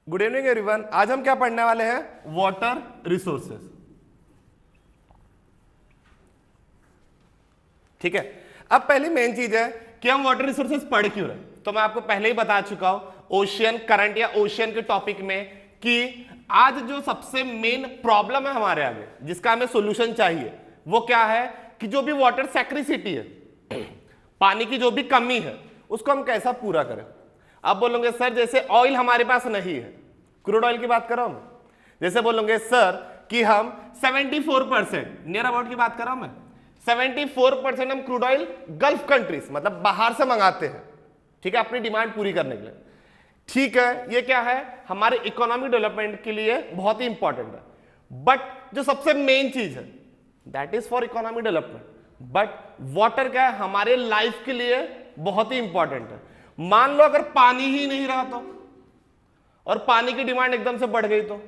Good evening everyone. आज हम क्या पढ़ने वाले हैं? Water resources. ठीक है, अब पहली मेन चीज है कि हम वाटर रिसोर्सेज पढ़ क्यों रहे। तो मैं आपको पहले ही बता चुका हूं ओशियन करंट या ओशियन के टॉपिक में कि आज जो सबसे मेन प्रॉब्लम है हमारे आगे, जिसका हमें सॉल्यूशन चाहिए, वो क्या है कि जो भी वाटर सैक्रिसिटी है, पानी की जो भी कमी है, उसको हम कैसा पूरा करें। अब बोलोगे सर जैसे ऑयल हमारे पास नहीं है, क्रूड ऑयल की बात कर रहा हूं मैं। जैसे बोलोगे सर कि हम 74% नियर अबाउट की बात कर रहा हूं मैं, 74% हम क्रूड ऑयल गल्फ कंट्रीज मतलब बाहर से मंगाते हैं, ठीक है, अपनी डिमांड पूरी करने के लिए। ठीक है, ये क्या है हमारे इकोनॉमिक डेवलपमेंट के लिए बहुत ही इंपॉर्टेंट है, बट जो सबसे मेन चीज है that is for economic development, but water क्या है हमारे लाइफ के लिए बहुत ही इंपॉर्टेंट है। मान लो अगर पानी ही नहीं रहा तो, और पानी की डिमांड एकदम से बढ़ गई तो,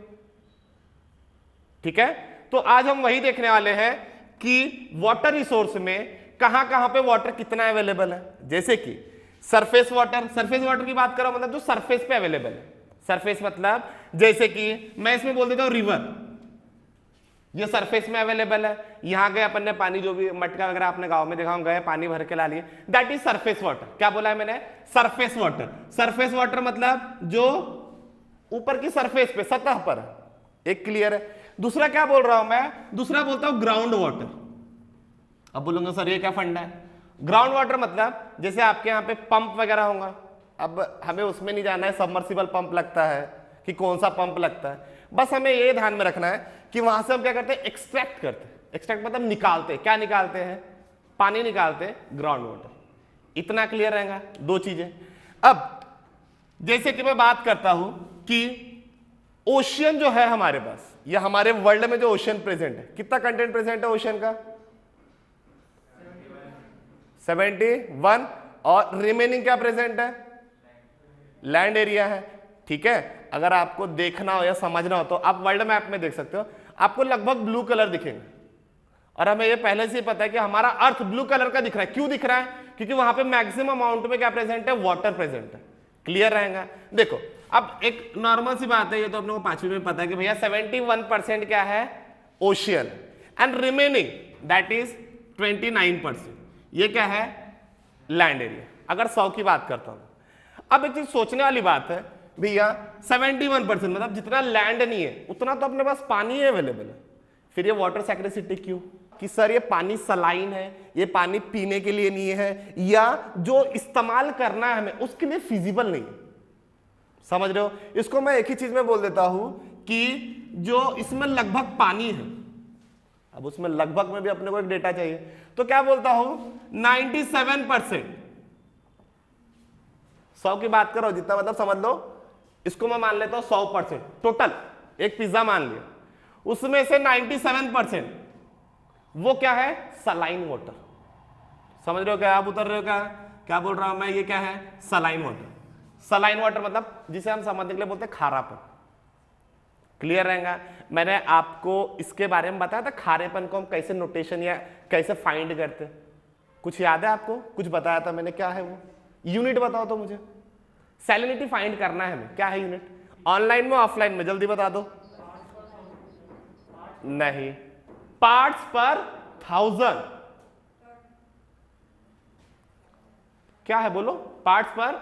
ठीक है, तो आज हम वही देखने वाले हैं कि वाटर रिसोर्स में कहां कहां पे वाटर कितना अवेलेबल है। जैसे कि सरफेस वाटर की बात कर रहा हूं, मतलब जो सरफेस पे अवेलेबल है। सरफेस मतलब जैसे कि मैं इसमें बोल देता हूं रिवर, ये सरफेस में अवेलेबल है। यहां गए अपन ने पानी, जो भी मटका वगैरह आपने गांव में देखा हम गए पानी भर के ला लिए, दैट इज सरफेस वाटर। क्या बोला है मैंने? Surface water. सरफेस वाटर मतलब जो ऊपर की सरफेस पे, सतह पर है। एक क्लियर है। दूसरा क्या बोल रहा हूं मैं? दूसरा बोलता हूं ग्राउंड वाटर। अब बोलूंगा सर ये क्या फंडा है? ग्राउंड वाटर मतलब जैसे आपके यहाँ पे पंप वगैरह होगा, अब हमें उसमें नहीं जाना है सबमर्सिबल पंप लगता है कि कौन सा पंप लगता है, बस हमें ये ध्यान में रखना है कि वहां से हम क्या करते हैं, एक्सट्रैक्ट करते हैं। एक्सट्रैक्ट मतलब निकालते। क्या निकालते हैं? पानी निकालते, ग्राउंड वाटर। इतना क्लियर रहेगा दो चीजें। अब जैसे कि मैं बात करता हूं कि ओशियन जो है हमारे पास, या हमारे वर्ल्ड में जो ओशियन प्रेजेंट है, कितना कंटेंट प्रेजेंट है ओशियन का? 71। और रिमेनिंग क्या प्रेजेंट है? लैंड एरिया है। ठीक है, अगर आपको देखना हो या समझना हो तो आप वर्ल्ड मैप में देख सकते हो, आपको लगभग ब्लू कलर दिखेंगे। और हमें ये पहले से ही पता है कि हमारा अर्थ ब्लू कलर का दिख रहा है। क्यों दिख रहा है? क्योंकि वहां पे मैक्सिमम अमाउंट में क्या प्रेजेंट है? वाटर प्रेजेंट है। क्लियर रहेगा। देखो अब एक नॉर्मल सी बात है, ये तो अपने को पांचवी में पता है कि भैया 71% क्या है? Ocean, and remaining that is 29%, ये क्या है? Land area. अगर 100 की बात करता हूं, अब एक चीज सोचने वाली बात है भैया, 71% मतलब जितना लैंड नहीं है उतना तो अपने पास पानी ही अवेलेबल है, फिर ये वाटर सैक्रिसिटी क्यों? कि सर ये पानी सलाइन है, ये पानी पीने के लिए नहीं है, या जो इस्तेमाल करना है हमें उसके लिए फिजिबल नहीं है। समझ रहे हो? इसको मैं एक ही चीज में बोल देता हूं कि जो इसमें लगभग पानी है, अब उसमें लगभग में भी अपने को एक डेटा चाहिए, तो क्या बोलता हूं 97%। 100 की बात करो जितना मतलब समझ लो, इसको मैं मान लेता हूं 100% टोटल। एक पिज्जा मान लिया, उसमें से 97% वो क्या है? Saline water. समझ रहे हो क्या? आप उतर रहे हो क्या? क्या बोल रहा हूं मैं? ये क्या है? Saline water. सलाइन वाटर मतलब जिसे हम समझने के लिए बोलते हैं खारापन। क्लियर रहेगा। मैंने आपको इसके बारे में बताया था, खारेपन को हम कैसे नोटेशन या कैसे फाइंड करते, कुछ याद है आपको? कुछ बताया था मैंने, क्या है वो यूनिट? बताओ तो मुझे। सैलिनिटी फाइंड करना है हमें, क्या है यूनिट? ऑनलाइन में ऑफलाइन में जल्दी बता दो। नहीं, पार्ट्स पर 1000। क्या है बोलो? पार्ट्स पर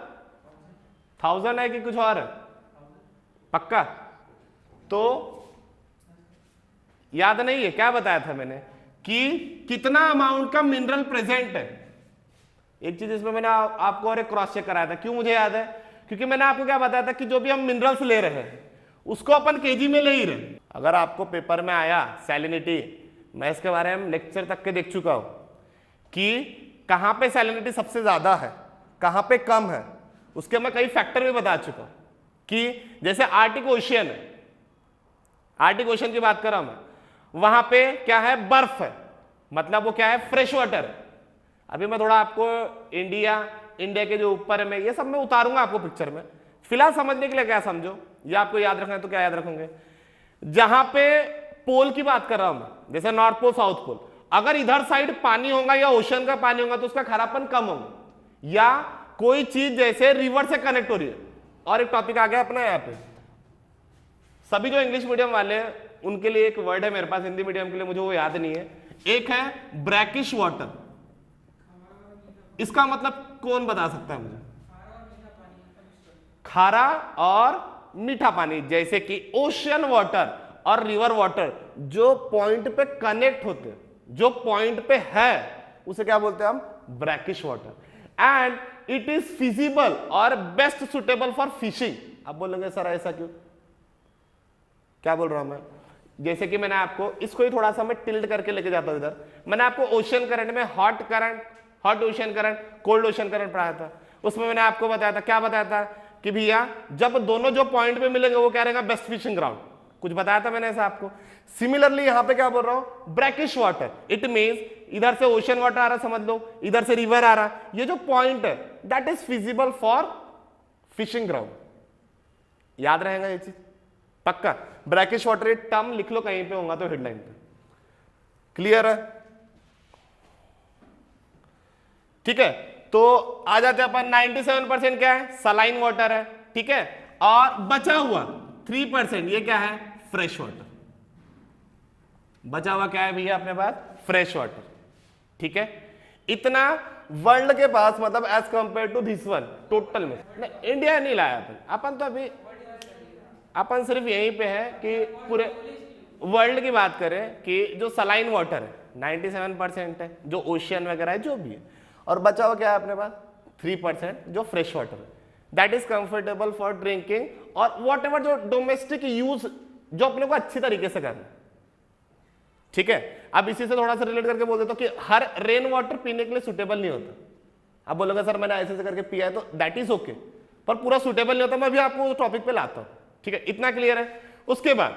1000 है कि कुछ और है? पक्का? तो याद नहीं है क्या बताया था मैंने कि कितना अमाउंट का मिनरल प्रेजेंट है। एक चीज इसमें मैंने आपको और एक क्रॉस चेक कराया था। क्यों मुझे याद है? क्योंकि मैंने आपको क्या बताया था कि जो भी हम मिनरल्स ले रहे हैं उसको अपन केजी में ले ही रहे। अगर आपको पेपर में आया सैलिनिटी, मैं इसके बारे में लेक्चर तक के देख चुका हूं कि कहां पे सैलिनिटी सबसे ज्यादा है, कहां पे कम है, उसके मैं कई फैक्टर भी बता चुका हूं। कि जैसे आर्टिक ओशियन है, आर्टिक ओशियन की बात कर रहा हूं मैं, वहां पे क्या है? बर्फ है, मतलब वो क्या है? फ्रेश वाटर है। अभी मैं थोड़ा आपको इंडिया के जो ऊपर है, मैं ये सब मैं उतारूंगा आपको पिक्चर में। फिलहाल समझने के लिए क्या समझो, या आपको याद रखना है तो क्या याद रखोगे? जहां पे पोल की बात कर रहा हूं मैं, जैसे नॉर्थ पोल साउथ पोल, अगर इधर साइड पानी होगा या ओशन का पानी होगा तो उसका खारापन कम होगा। या कोई चीज जैसे रिवर से कनेक्ट हो रही है, और एक टॉपिक आ गया अपना यहाँ पे सभी जो इंग्लिश मीडियम वाले हैं उनके लिए एक वर्ड है मेरे पास, हिंदी मीडियम के लिए मुझे वो याद नहीं है। एक है ब्रैकिश वाटर, इसका मतलब कौन बता सकता है मुझे? खारा और मीठा पानी, जैसे कि ओशियन वाटर और रिवर वाटर जो पॉइंट पे कनेक्ट होते हैं, जो पॉइंट पे है उसे क्या बोलते हैं हम? Brackish water. And it is feasible और बेस्ट सुटेबल फॉर फिशिंग। अब बोलोगे सर ऐसा क्यों? क्या बोल रहा हूं मैं? जैसे कि मैंने आपको इसको ही थोड़ा सा मैं टिल्ट करके लेके जाता हूं इधर। मैंने आपको ओशन करंट में hot current, hot ocean current, cold ocean current पढ़ाया था। उसमें मैंने आपको बताया था, क्या बताया था कि भैया जब दोनों जो पॉइंट पे मिलेंगे वो क्या रहेगा? Best fishing ground. कुछ बताया था मैंने ऐसा आपको। सिमिलरली यहां पे क्या बोल रहा हूं? ब्रैकिश वाटर, इट मींस इधर से ओशन वाटर आ रहा समझ लो, इधर से रिवर आ रहा, ये जो पॉइंट है that is feasible for fishing ground. याद रहेगा ये चीज पक्का? ब्रैकिश वाटर ये टर्म लिख लो कहीं पे होगा तो हेडलाइन पे। क्लियर है? ठीक है, तो आ जाते हैं अपन 97% क्या है? सलाइन वाटर है, ठीक है, और बचा हुआ 3% ये क्या है? Fresh water. बचा हुआ क्या है भैया अपने पास? Fresh water. ठीक है, इतना वर्ल्ड के पास, मतलब as compare to this one total में इंडिया नहीं लाया अपन तो अभी अपन सिर्फ यहीं पे है कि पूरे वर्ल्ड की बात करें कि जो सलाइन वाटर है 97% है, जो ओशियन वगैरह है जो भी है, और बचा हुआ क्या है अपने पास? 3% जो फ्रेश वाटर है, that is comfortable for drinking और वॉट एवर जो डोमेस्टिक यूज जो अपने को अच्छी तरीके से करना। ठीक है, अब इसी से थोड़ा सा रिलेट करके बोल देता हूं कि हर रेन वाटर पीने के लिए सुटेबल नहीं होता। अब बोलोगे सर मैंने ऐसे करके पिया है तो दैट इज ओके, पर पूरा सुटेबल नहीं होता। मैं भी आपको उस टॉपिक पे लाता हूं। ठीक है, इतना क्लियर है? उसके बाद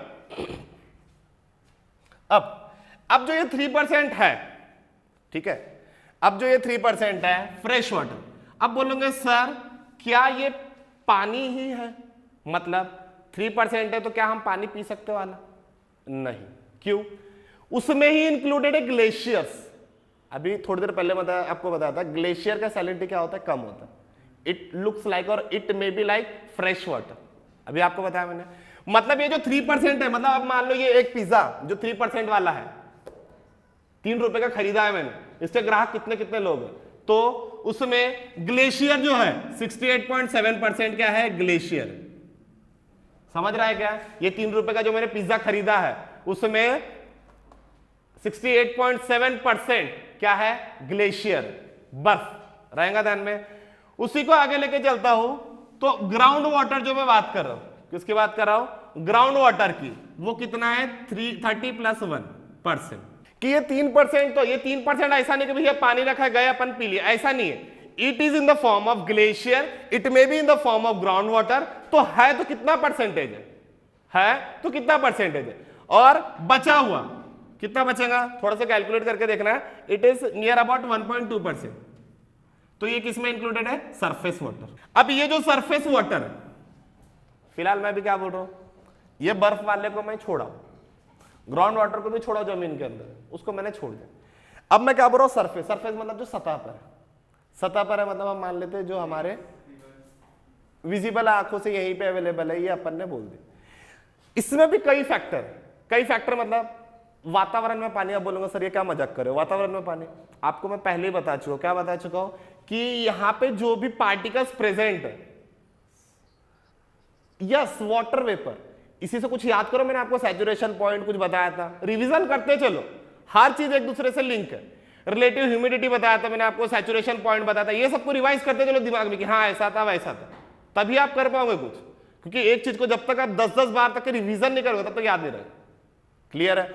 अब जो ये 3% है, ठीक है, अब जो ये 3% है फ्रेश वाटर, अब बोलोगे सर क्या ये पानी ही है? मतलब 3% है तो क्या हम पानी पी सकते वाला? नहीं। क्यों? उसमें ही इंक्लूडेड है ग्लेशियर्स। अभी थोड़ी देर पहले आपको बताया था ग्लेशियर का सैलिनिटी क्या होता है? कम होता है। इट लुक्स लाइक और it may be like fresh water. अभी आपको बताया मैंने। मतलब ये जो 3% है, मतलब अब मान लो ये एक पिज्जा जो 3% वाला है, 3 रुपए का खरीदा है मैंने, इसके ग्राहक कितने कितने लोग हैं, तो उसमें ग्लेशियर जो है 68.7% क्या है? ग्लेशियर। समझ रहा है क्या? ये 3 रुपए का जो मैंने पिज्जा खरीदा है उसमें 68.7% क्या है? ग्लेशियर, बर्फ रहेगा ध्यान में। उसी को आगे लेके चलता हूं तो ग्राउंड वाटर जो मैं बात कर रहा हूं, किसकी बात कर रहा हूं? ग्राउंड वाटर की। वो कितना है? 30+1% कि ये 3%। तो ये 3% ऐसा नहीं कि भैया पानी रखा गया अपन पी लिया, ऐसा नहीं है। It is in the form of glacier, it may be in the form of ground water. तो है तो कितना परसेंटेज है तो कितना परसेंटेज है? और बचा हुआ कितना बचेगा? थोड़ा सा कैलकुलेट करके देखना है। It is near about 1.2%। तो ये किसमें इंक्लूडेड है? Surface water. अब ये जो सरफेस वाटर है, फिलहाल मैं भी क्या बोल रहा हूं, ये बर्फ वाले को मैं छोड़ा, ग्राउंड वाटर को भी छोड़ा जमीन के अंदर, उसको मैंने छोड़ दिया। अब मैं क्या बोल रहा हूं? सरफेस। सरफेस मतलब जो सतह पर है। सतह पर है मतलब हम मान लेते हैं जो हमारे विजिबल आंखों से यहीं पे अवेलेबल है, ये अपन ने बोल दिया। इसमें भी कई फैक्टर मतलब वातावरण में पानी। आप बोलूंगा सर ये क्या मजाक करे, वातावरण में पानी? आपको मैं पहले ही बता चुका हूं। क्या बता चुका हूं? कि यहां पे जो भी पार्टिकल्स प्रेजेंट है, यस वाटर वेपर। इसी से कुछ याद करो, मैंने आपको सैचुरेशन पॉइंट कुछ बताया था, रिवीजन करते चलो, हर चीज एक दूसरे से लिंक है। रिलेटिव ह्यूमिडिटी बताया था मैंने आपको, सैचुरेशन पॉइंट बताया था, ये सबको रिवाइज करते चलो दिमाग में कि हाँ ऐसा था वैसा था, तभी आप कर पाओगे कुछ। क्योंकि एक चीज को जब तक आप 10-10 बार तक रिवीजन नहीं करोगे तब तक याद नहीं रहेगा। क्लियर है?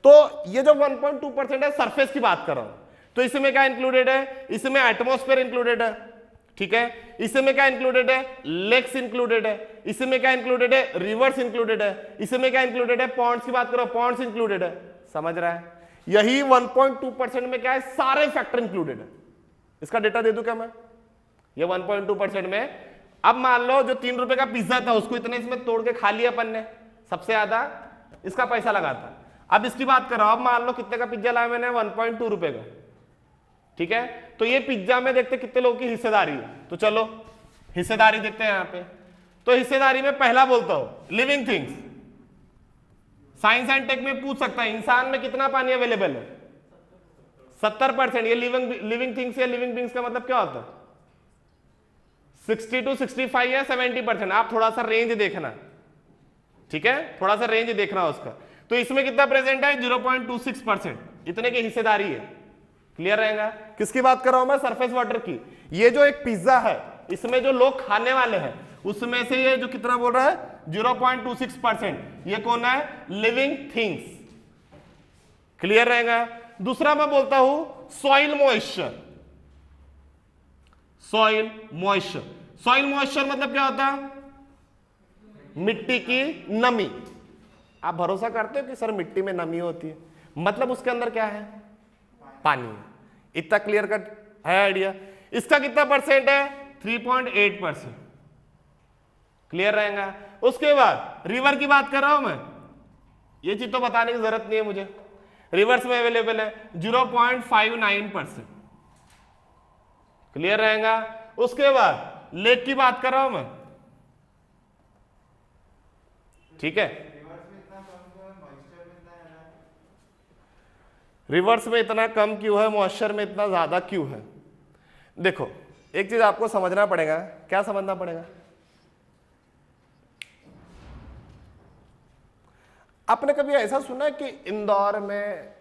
तो ये जो 1.2% है सरफेस की बात कर रहा हूं, तो इसमें क्या इंक्लूडेड है? इसमें एटमॉस्फेयर इंक्लूडेड है। ठीक है, इसमें क्या इंक्लूडेड है? लेक्स इंक्लूडेड है। इसमें क्या इंक्लूडेड है? रिवर्स इंक्लूडेड है। इसमें क्या इंक्लूडेड है? पॉन्ड्स की बात करो, पॉन्ड्स इंक्लूडेड है। समझ रहा है? यही 1.2% में क्या है? सारे फैक्टर इंक्लूडेड है। इसका डेटा दे दूं क्या मैं? ये 1.2% में अब मान लो जो 3 रुपए का पिज्जा था उसको इतने इसमें तोड़ के खा लिया अपन ने, सबसे ज्यादा इसका पैसा लगा था। अब इसकी बात कर रहा हूं, अब मान लो कितने का पिज्जा लाया मैंने? 1.2 रुपए का। ठीक है, तो ये पिज्जा में देखते कितने लोगों की हिस्सेदारी है, तो चलो हिस्सेदारी देखते हैं यहां पे। तो हिस्सेदारी में पहला बोलता हूं living things, science and tech में पूछ सकता है इंसान में कितना पानी अवेलेबल है, 70%। ये लिविंग थिंग्स या लिविंग बींग्स का मतलब क्या होता है, 60 to 65 या 70%। आप थोड़ा सा रेंज देखना, ठीक है, थोड़ा सा रेंज देखना उसका। तो इसमें कितना प्रेजेंट है, 0.26%, इतने की हिस्सेदारी है। क्लियर रहेगा। किसकी बात कर रहा हूं मैं, सरफेस वाटर की। ये जो एक पिज्जा है इसमें जो लोग खाने वाले हैं उसमें से ये जो कितना बोल रहा है, 0.26%, ये कौन है, लिविंग थिंग्स। क्लियर रहेगा। दूसरा मैं बोलता हूं soil moisture. Soil moisture, soil moisture मतलब क्या होता है, मिट्टी की नमी। आप भरोसा करते हो कि सर मिट्टी में नमी होती है, मतलब उसके अंदर क्या है, पानी है। इतना क्लियर कट है आइडिया। इसका कितना परसेंट है, 3.8%। क्लियर रहेगा। उसके बाद रिवर की बात कर रहा हूं मैं, ये चीज तो बताने की जरूरत नहीं है मुझे, रिवर्स में अवेलेबल है 0.59%। क्लियर रहेगा। उसके बाद लेक की बात कर रहा हूं मैं, ठीक है, रिवर्स में इतना कम क्यों है, मॉइस्चर में इतना ज्यादा क्यों है। देखो एक चीज आपको समझना पड़ेगा। क्या समझना पड़ेगा, आपने कभी ऐसा सुना कि इंदौर में,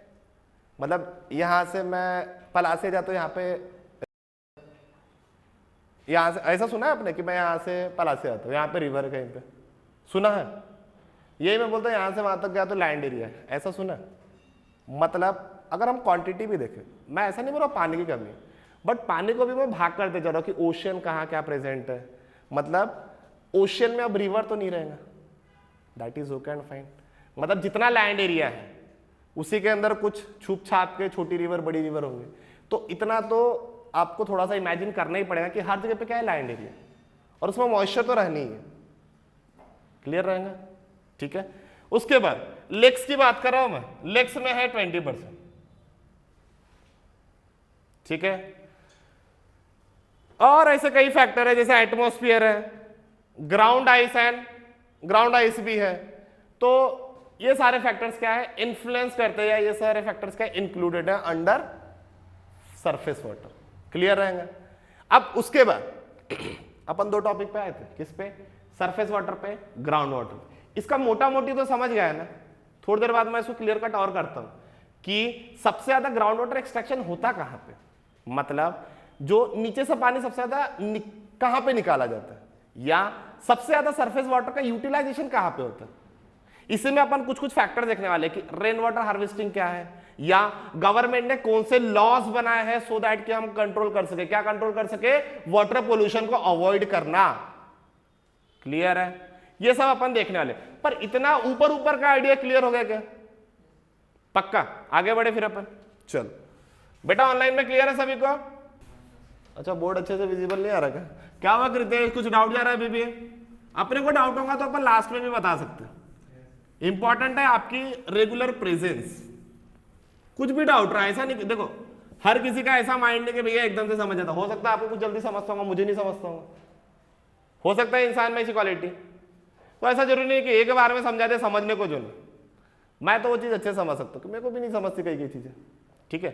मतलब यहां से मैं पलासे जाता हूं, यहां से ऐसा सुना है आपने कि मैं यहां से पलासे आता हूं, यहां पे रिवर है कहीं पे, सुना है। यही मैं बोलता हूं यहां से वहां तक गया तो लैंड एरिया है, ऐसा सुना है। मतलब अगर हम क्वांटिटी भी देखें, मैं ऐसा नहीं बोल रहा पानी की कमी, बट पानी को भी मैं भाग करते जा रहा हूं कि ओशियन कहाँ क्या प्रेजेंट है। मतलब ओशियन में अब रिवर तो नहीं रहेगा, that is okay and fine. मतलब जितना लैंड एरिया है उसी के अंदर कुछ छुप छाप के छोटी रिवर बड़ी रिवर होंगे, तो इतना तो आपको थोड़ा सा इमेजिन करना ही पड़ेगा कि हर जगह पे क्या है, लैंड एरिया, और उसमें मॉइस्चर तो रहनी ही है। क्लियर रहेगा, ठीक है। उसके बाद लेक्स की बात कर रहा हूं मैं, लेक्स में है 20%, ठीक है। और ऐसे कई फैक्टर है, जैसे एटमॉस्फेयर है, ग्राउंड आइस भी है। तो ये सारे फैक्टर्स क्या है, इन्फ्लुएंस करते हैं, या ये सारे फैक्टर्स क्या इंक्लूडेड है अंडर सरफेस वाटर। क्लियर रहेगा। अब उसके बाद अपन दो टॉपिक पे आए थे, किस पे, सरफेस वाटर पे, ग्राउंड वाटर। इसका मोटा मोटी तो समझ गया है ना। थोड़ी देर बाद मैं इसको क्लियर कट और करता हूं कि सबसे ज्यादा ग्राउंड वाटर एक्सट्रैक्शन होता कहां पे, मतलब जो नीचे से पानी सबसे ज्यादा कहां पे निकाला जाता है, या सबसे ज्यादा सरफेस वाटर का यूटिलाइजेशन कहां पे होता है। इसी में अपन कुछ फैक्टर देखने वाले कि रेन वाटर हार्वेस्टिंग क्या है, या गवर्नमेंट ने कौन से लॉज बनाए हैं सो दैट कि हम कंट्रोल कर सके, क्या कंट्रोल कर सके, वाटर पोल्यूशन को अवॉइड करना। क्लियर है, ये सब अपन देखने वाले। पर इतना ऊपर का आइडिया क्लियर हो गया क्या, पक्का। आगे बढ़े फिर अपन, चलो बेटा ऑनलाइन में क्लियर है सभी को। अच्छा बोर्ड अच्छे से विजिबल नहीं आ रहा क्या हुआ कृत्य, कुछ डाउट जा रहा है अभी भी। अपने को डाउट होगा तो अपन लास्ट में भी बता सकते हैं। इंपॉर्टेंट है आपकी रेगुलर प्रेजेंस। कुछ भी डाउट रहा है, ऐसा नहीं, देखो हर किसी का ऐसा माइंड नहीं कि भैया एकदम से समझ जाता। हो सकता है आपको कुछ जल्दी समझता हूँ, मुझे नहीं समझता हूँ, हो सकता है इंसान में ऐसी क्वालिटी। तो ऐसा जरूरी नहीं कि एक बार में समझा दे, समझने को जो नहीं। मैं तो वो चीज अच्छे से समझ सकता हूँ, मेरे को भी नहीं समझती कई चीजें, ठीक है,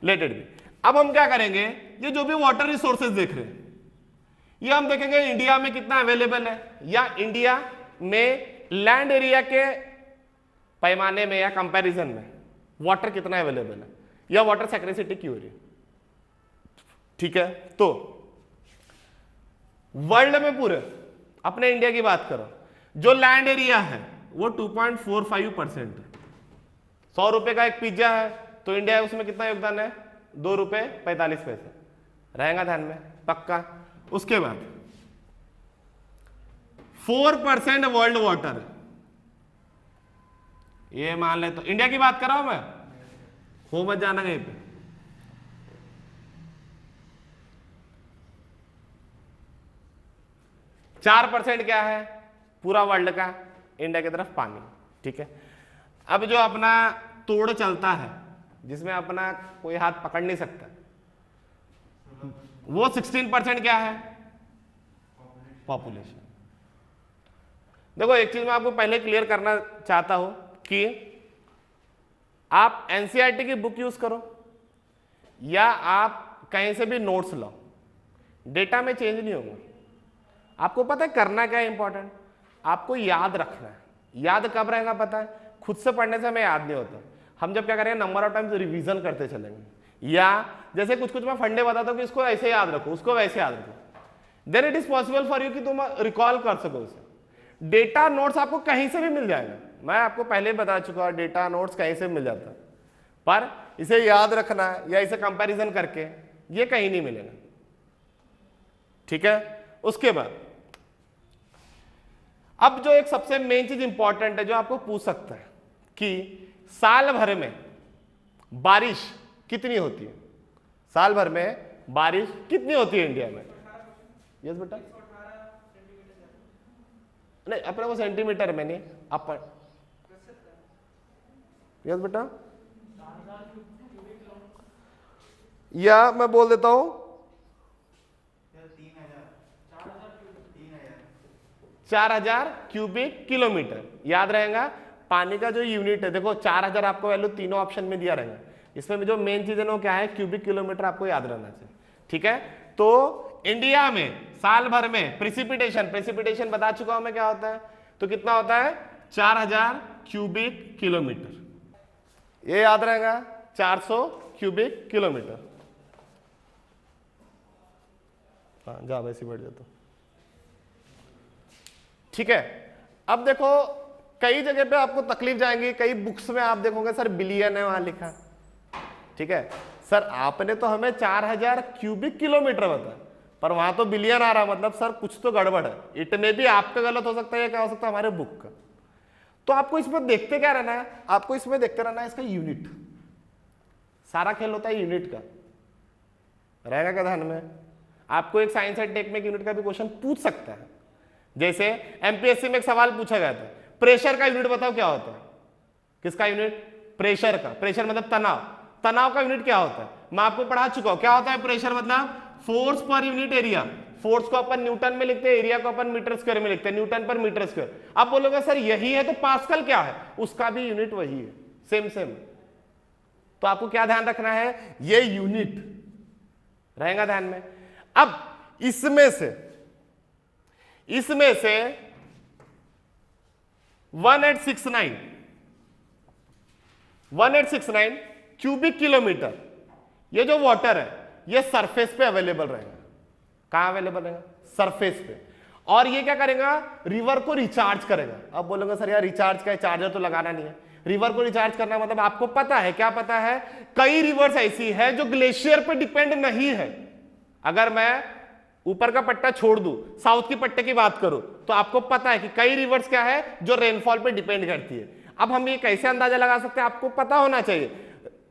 रिलेटेड भी। अब हम क्या करेंगे, ये जो भी वाटर रिसोर्सेज देख रहे हैं ये हम देखेंगे इंडिया में कितना अवेलेबल है, या इंडिया में लैंड एरिया के पैमाने में या कंपैरिजन में वाटर कितना अवेलेबल है, या वाटर स्कैर्सिटी क्यों हो रही है। ठीक है, तो वर्ल्ड में पूरे अपने इंडिया की बात करो, जो लैंड एरिया है वो 2.45% है। 100 रुपए का एक पिज्जा है तो इंडिया उसमें कितना योगदान है, 2 रुपए 45 पैसे। रहेगा ध्यान में, पक्का। उसके बाद 4% वर्ल्ड वाटर, ये मान ले। तो इंडिया की बात कर रहा हूं मैं, हो मत जाना कहीं पे। चार % क्या है पूरा वर्ल्ड का, इंडिया की तरफ पानी। ठीक है, अब जो अपना तोड़ चलता है जिसमें अपना कोई हाथ पकड़ नहीं सकता, वो 16% क्या है, पॉपुलेशन। देखो एक चीज मैं आपको पहले क्लियर करना चाहता हूं कि आप एनसीईआरटी की बुक यूज करो या आप कहीं से भी नोट्स लो, डेटा में चेंज नहीं होगा। आपको पता है करना क्या है इंपॉर्टेंट, आपको याद रखना है। याद कब रहेगा पता है, खुद से पढ़ने से हमें याद नहीं होता। हम जब क्या करेंगे, नंबर ऑफ टाइम्स रिवीजन करते चलेंगे, या जैसे कुछ कुछ मैं फंडे बताता हूँ कि इसको ऐसे याद रखो, उसको वैसे याद रखो, then it is possible for you कि तुम रिकॉल कर सको उसे। डेटा नोट्स आपको कहीं से भी मिल जाएगा, मैं आपको पहले ही बता चुका हूं, डेटा नोट्स कहीं से भी मिल जाता है, पर इसे याद रखना है या इसे कंपैरिजन करके ये कहीं नहीं मिलेगा। ठीक है, उसके बाद अब जो एक सबसे मेन चीज इंपॉर्टेंट है जो आपको पूछ सकता है कि साल भर में बारिश कितनी होती है, साल भर में बारिश कितनी होती है इंडिया में? यस बेटा, नहीं अपने को सेंटीमीटर में नहीं, अपन यस बेटा, या मैं बोल देता हूं 4000 क्यूबिक किलोमीटर। याद रहेगा पानी का जो यूनिट है, देखो 4000 आपको वैल्यू तीनों ऑप्शन में दिया रहेगा, इसमें जो मेन चीज है वो क्या है, क्यूबिक किलोमीटर आपको याद रहना चाहिए। ठीक है, तो इंडिया में साल भर में प्रेसिपिटेशन बता चुका हूं मैं क्या होता है, तो कितना होता है 4000 क्यूबिक किलोमीटर, ये याद रहेगा 400 क्यूबिक किलोमीटर। हाँ जा वैसे बढ़ जाता। ठीक है, अब देखो कई जगह पे आपको तकलीफ जाएंगी, कई बुक्स में आप देखोगे सर बिलियन है वहां लिखा। ठीक है सर, आपने तो हमें 4000 क्यूबिक किलोमीटर बताया, पर वहां तो बिलियन आ रहा, मतलब सर कुछ तो गड़बड़ है। इट में भी आपका गलत हो सकता है या क्या हो सकता है हमारे बुक का। तो आपको इसमें देखते क्या रहना है, आपको इसमें देखते रहना है इसका यूनिट, सारा खेल होता है यूनिट का, रहेगा क्या ध्यान में। आपको एक साइंस एंड टेक में यूनिट का भी क्वेश्चन पूछ सकता है, जैसे एमपीएससी में एक सवाल पूछा गया था, प्रेशर का यूनिट बताओ क्या होता है। किसका यूनिट? प्रेशर का। प्रेशर मतलब तनाव, तनाव का यूनिट क्या होता है मैं आपको पढ़ा चुका हूं। क्या होता है प्रेशर? मतलब force per unit area. Force को अपन न्यूटन में लिखते हैं, एरिया को अपन मीटर स्क्वायर में लिखते हैं, न्यूटन पर मीटर स्क्वायर। आप बोलोगे सर यही है तो पास्कल क्या है? उसका भी यूनिट वही है, सेम सेम। तो आपको क्या ध्यान रखना है, ये यूनिट रहेगा ध्यान में। अब इसमें से 1869 क्यूबिक किलोमीटर ये जो वाटर है ये सरफेस पे अवेलेबल रहेगा। कहां अवेलेबल रहेगा? सरफेस पे। और ये क्या करेगा? रिवर को रिचार्ज करेगा। अब बोलोगे सर यार रिचार्ज का चार्जर तो लगाना नहीं है। रिवर को रिचार्ज करना मतलब आपको पता है, क्या पता है, कई रिवर्स ऐसी है जो ग्लेशियर पे डिपेंड नहीं है। अगर मैं ऊपर का पट्टा छोड़ दूं, साउथ की पट्टे की बात करूं, तो आपको पता है कि कई रिवर्स क्या है जो रेनफॉल पे डिपेंड करती है। अब हम ये कैसे अंदाजा लगा सकते हैं? आपको पता होना चाहिए।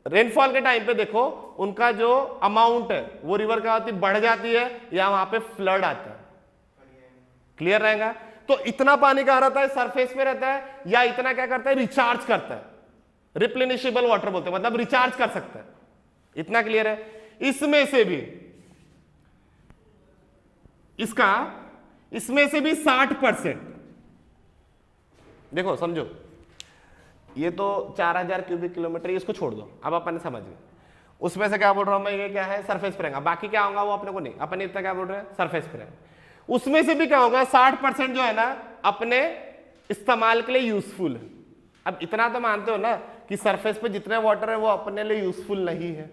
रेनफॉल के टाइम पे देखो उनका जो अमाउंट है वो रिवर क्या होती है, बढ़ जाती है, या वहां पे फ्लड आता है। क्लियर रहेगा? तो इतना पानी कहां रहता है? सरफेस पे रहता है, या इतना क्या करता है? रिचार्ज करता है। रिप्लेनिशेबल वाटर बोलते हैं, मतलब रिचार्ज कर सकता है। इतना क्लियर है? इसमें से भी 60% देखो समझो, ये तो 4000 क्यूबिक किलोमीटर, इसको छोड़ दो, अब अपन समझ गए। उसमें से क्या बोल रहा हूं मैं, ये क्या है, सरफेस पे रहेगा, बाकी क्या होगा वो अपने को नहीं, अपन इतना क्या बोल रहे हैं, सरफेस पे रहेगा। उसमें से भी क्या होगा, 60% जो है ना अपने इस्तेमाल के लिए यूजफुल है। अब इतना तो मानते हो ना कि सरफेस पे जितने वाटर है वो अपने लिए यूजफुल नहीं है,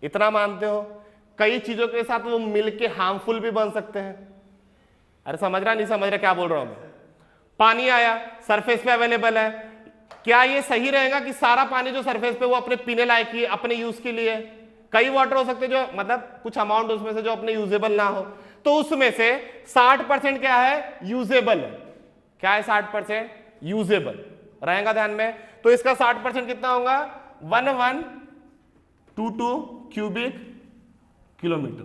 इतना मानते हो। कई चीजों के साथ वो मिलके हार्मफुल भी बन सकते हैं। अरे समझ रहा नहीं समझ रहा क्या बोल रहा हूं मैं? पानी आया, सरफेस पे अवेलेबल है, क्या ये सही रहेगा कि सारा पानी जो सरफेस पे वो अपने पीने लायक ही अपने यूज के लिए? कई वाटर हो सकते जो मतलब कुछ अमाउंट उसमें से जो अपने यूजेबल ना हो, तो उसमें से 60% क्या है, यूजेबल है। क्या है? 60% यूजेबल रहेगा ध्यान में। तो इसका 60% कितना होगा, 1122 क्यूबिक किलोमीटर।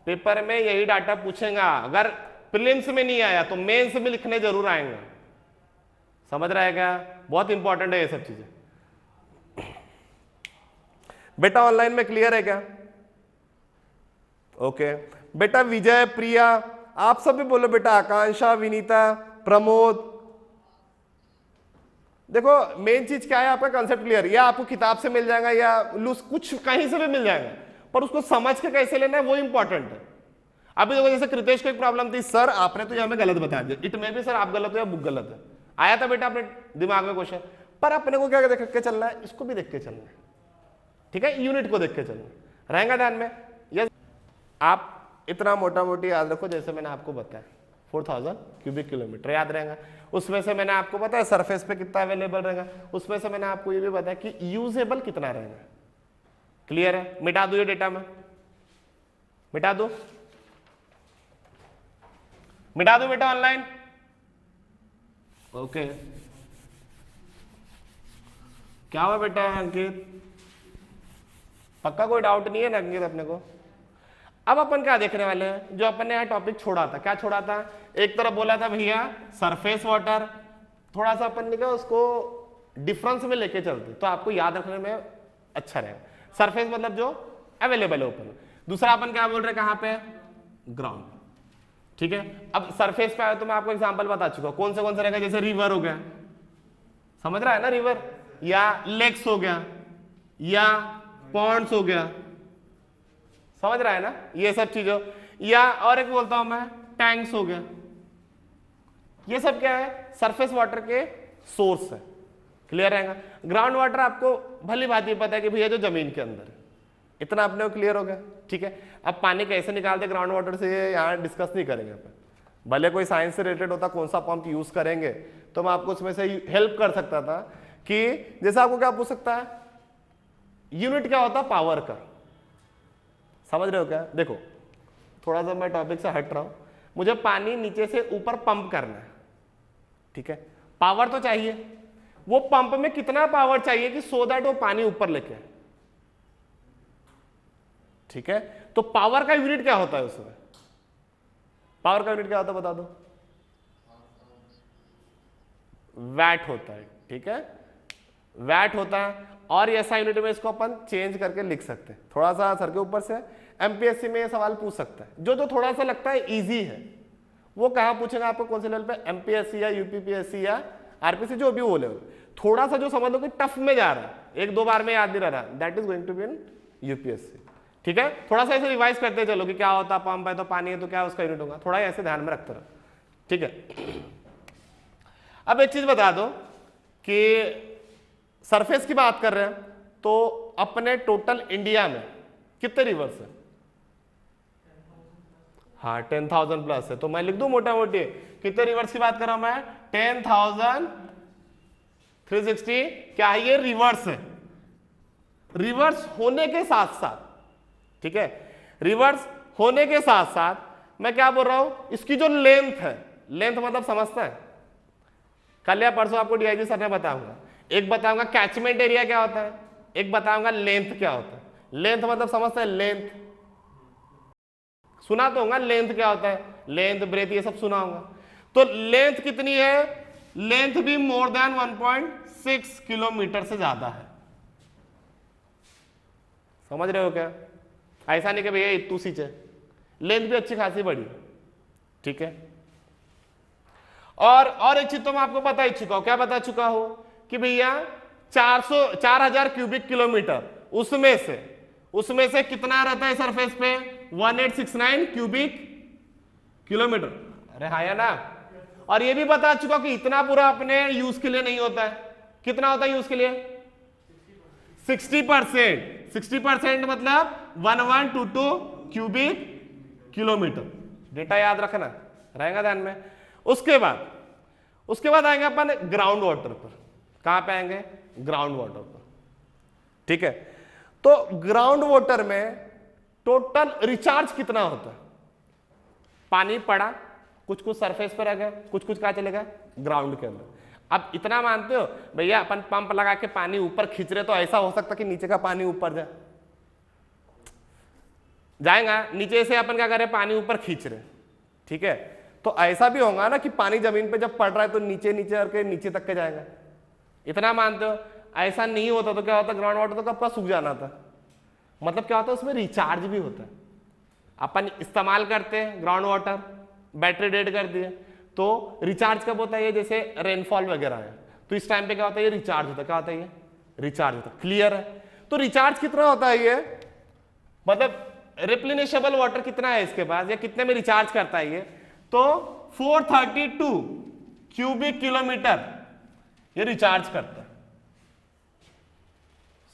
पेपर में यही डाटा पूछेगा, अगर प्रीलिम्स में नहीं आया तो मेंस में लिखने जरूर आएंगे। समझ रहा है क्या? बहुत इंपॉर्टेंट है ये सब चीजें। बेटा ऑनलाइन में क्लियर है क्या? ओके बेटा, विजय, प्रिया, आप सब भी बोलो बेटा, आकांक्षा, विनीता, प्रमोद, देखो मेन चीज क्या है, आपका कंसेप्ट क्लियर, या आपको किताब से मिल जाएगा या लूज कुछ कहीं से भी मिल जाएगा, पर उसको समझ के कैसे लेना है वो इंपॉर्टेंट है। अभी देखो जैसे कृतेश को एक प्रॉब्लम थी, सर आपने तो यहाँ में गलत बता दिया, इट में भी सर आप गलत हो या बुक गलत है, आया था बेटा अपने दिमाग में क्वेश्चन, पर अपने को क्या देख के चलना है, इसको भी देख के चलना है, ठीक है, यूनिट को देख के चलना रहेगा ध्यान में। यस, आप इतना मोटा मोटी याद रखो, जैसे मैंने आपको बताया 4000 क्यूबिक किलोमीटर याद रहेगा, उसमें से मैंने आपको बताया सरफेस पे कितना अवेलेबल रहेगा, उसमें से मैंने आपको ये भी बताया कि यूजेबल कितना रहेगा। क्लियर है? मिटा दो ये डेटा में, मिटा दो, मिटा दो बेटा ऑनलाइन। ओके, क्या हुआ बेटा अंकित, पक्का कोई डाउट नहीं है ना अंकित अपने को? अब अपन क्या देखने वाले हैं, जो अपन ने यहाँ टॉपिक छोड़ा था, क्या छोड़ा था, एक तरफ बोला था भैया सरफेस वाटर, थोड़ा सा अपन ने क्या उसको डिफरेंस में लेके चलते तो आपको याद रखने में अच्छा रहेगा। सरफेस मतलब जो अवेलेबल है ओपन, दूसरा अपन क्या बोल रहे हैं, कहां पे, ग्राउंड, ठीक है। अब सरफेस पे आया तो मैं आपको एग्जांपल बता चुका हूं, कौन से रहेगा, जैसे रिवर हो गया, समझ रहा है ना, रिवर, या लेक्स हो गया, या पॉन्ड्स हो गया, समझ रहा है ना, ये सब चीजों, या और एक बोलता हूं मैं टैंक्स हो गया, ये सब क्या है, सरफेस वाटर के सोर्स है। क्लियर रहेगा? ग्राउंड वाटर आपको भली भांति पता है कि भैया जो जमीन के अंदर है, इतना अपने को क्लियर हो गया, ठीक है। अब पानी कैसे निकालते ग्राउंड वाटर से ये यहाँ डिस्कस नहीं करेंगे अपन, भले कोई साइंस से रिलेटेड होता कौन सा पंप यूज करेंगे तो मैं आपको उसमें से हेल्प कर सकता था कि जैसे आपको क्या पूछ सकता है, यूनिट क्या होता है पावर का, समझ रहे हो क्या? देखो थोड़ा सा मैं टॉपिक से हट रहा हूं, मुझे पानी नीचे से ऊपर पंप करना है, ठीक है, पावर तो चाहिए, वो पंप में कितना पावर चाहिए कि सो दैट वो पानी ऊपर लेके आए, ठीक है। तो पावर का यूनिट क्या होता है उसमें, पावर का यूनिट क्या होता है बता दो, वैट होता है, ठीक है, वैट होता है। और ऐसा यूनिट में इसको अपन चेंज करके लिख सकते हैं, थोड़ा सा सर के ऊपर से एमपीएससी में ये सवाल पूछ सकता है, जो थोड़ा सा लगता है इजी है वो कहां पूछेगा आपको, कौन से लेवल पे, एमपीएससी या यूपीपीएससी या आरपीसी, जो भी वो लेवल, थोड़ा सा जो समझ लो कि टफ में जा रहा है, एक दो बार में याद नहीं रह रहा, that is going to be in UPSC, ठीक है। थोड़ा सा ऐसे रिवाइज करते चलो कि क्या होता, पंप है तो पानी है तो क्या उसका यूनिट होगा, थोड़ा ऐसे ध्यान में रखते रहो, ठीक है। अब एक चीज बता दो कि सरफेस की बात कर रहे हैं तो अपने टोटल इंडिया में कितने रिवर्स है, हाँ 10,000 प्लस है, तो मैं लिख दूं मोटा मोटी कितने रिवर्स की बात कर रहा हूं मैं, 10,360, क्या है ये, रिवर्स है। रिवर्स होने के साथ साथ, ठीक है, रिवर्स होने के साथ साथ मैं क्या बोल रहा हूं, इसकी जो लेंथ है, लेंथ मतलब समझता है, कल या परसों आपको डीआईजी सर ने बताऊंगा, एक बताऊंगा कैचमेंट एरिया क्या होता है, एक बताऊंगा लेंथ क्या होता है। लेंथ मतलब समझता है, लेंथ सुना तो होगा, लेंथ क्या होता है, लेंथ ब्रेथ ये सब सुना होगा। तो लेंथ कितनी है, लेंथ भी मोर देन 1.6 किलोमीटर से ज्यादा है, समझ रहे हो क्या? ऐसा नहीं कि भैया इतू सी है, लेंथ भी अच्छी खासी बड़ी, ठीक है। और एक चीज तो मैं आपको बता ही चुका हूं, क्या बता चुका हूं कि भैया 4,000 क्यूबिक किलोमीटर, उसमें से कितना रहता है सरफेस पे, 1869 क्यूबिक किलोमीटर, अरे हाँ या ना। और ये भी बता चुका कि इतना पूरा अपने यूज के लिए नहीं होता है, कितना होता है यूज के लिए, 60%, 60% मतलब 1122 क्यूबिक किलोमीटर, डेटा याद रखना रहेगा ध्यान में। उसके बाद आएंगे अपन ग्राउंड वाटर पर, कहां पे आएंगे, ग्राउंड वाटर पर, ठीक है। तो ग्राउंड वाटर में टोटल रिचार्ज कितना होता है, पानी पड़ा, कुछ सरफेस पर रह गया, कुछ कहां चले गया, ग्राउंड के अंदर। अब इतना मानते हो भैया अपन पंप लगा के पानी ऊपर खींच रहे तो ऐसा हो सकता कि नीचे का पानी ऊपर जाएगा, नीचे से अपन क्या करें, पानी ऊपर खींच रहे, ठीक है। तो ऐसा भी होगा ना कि पानी जमीन पे जब पड़ रहा है तो नीचे करके नीचे तक के जाएगा, इतना मानते हो। ऐसा नहीं होता तो क्या होता, ग्राउंड वाटर तो कब का सूख जाना था, मतलब क्या होता है उसमें रिचार्ज भी होता है। अपन इस्तेमाल करते हैं ग्राउंड वाटर, बैटरी डेड कर दिए तो रिचार्ज कब होता है, ये जैसे रेनफॉल वगैरह है तो इस टाइम पे क्या होता है, ये रिचार्ज होता है। क्या होता है, ये रिचार्ज होता है। क्लियर है? तो रिचार्ज कितना होता है, ये मतलब रिप्लेनिशेबल वाटर कितना है इसके पास, या कितने में रिचार्ज करता है ये, तो 432 क्यूबिक किलोमीटर ये रिचार्ज करता है।